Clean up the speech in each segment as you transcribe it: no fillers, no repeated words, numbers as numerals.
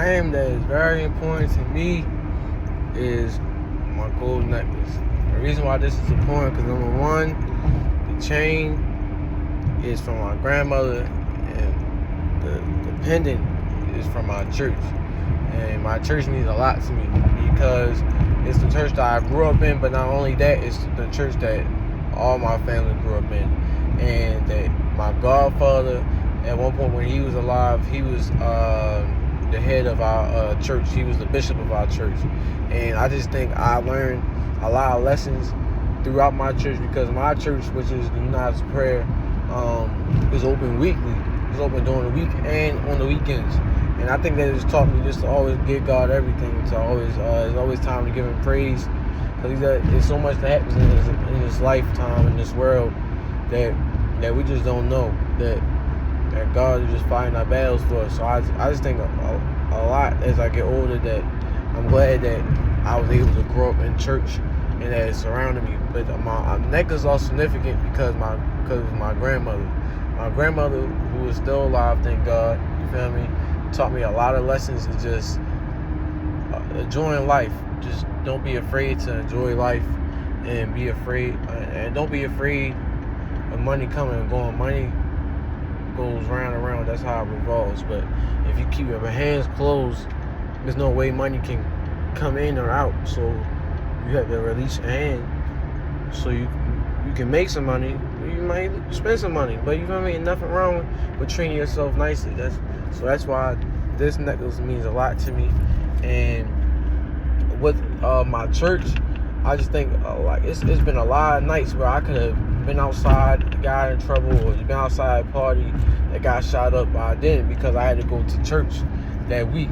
item that is very important to me is my gold necklace. The reason why this is important, because number one, the chain is from my grandmother, and the pendant is from my church. And my church means a lot to me because it's the church that I grew up in, but not only that, it's the church that all my family grew up in. And that my godfather, at one point when he was alive, he was the head of our church. He was the bishop of our church. And I just think I learned a lot of lessons throughout my church, because my church, which is the United Prayer, is open weekly. It's open during the week and on the weekends. And I think that it's taught me just to always give God everything. To always, there's always time to give Him praise, because there's so much that happens in this lifetime, in this world, that we just don't know. That God is just fighting our battles for us. So I just think a lot as I get older, that I'm glad that I was able to grow up in church and that it surrounded me. But my necklace is also significant because of my grandmother. My grandmother, who is still alive, thank God, you feel me, taught me a lot of lessons of just enjoying life. Just don't be afraid to enjoy life, and don't be afraid of money coming and going. Money goes round and round. That's how it revolves. But if you keep your hands closed, there's no way money can come in or out. So you have to release your hand so you can make some money. You might spend some money, but you know what I mean? Nothing wrong with treating yourself nicely. That's why this necklace means a lot to me. And with my church, I just think like it's been a lot of nights where I could have been outside, got in trouble, or been outside a party that got shot up, but I didn't, because I had to go to church that week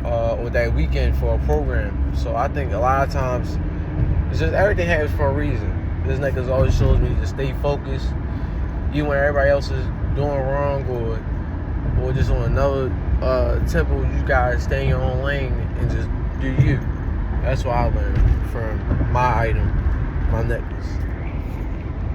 or that weekend for a program. So I think a lot of times it's just everything happens for a reason. This necklace always shows me to stay focused, even when everybody else is doing wrong or just on another tempo. You gotta stay in your own lane and just do you. That's what I learned from my item, my necklace.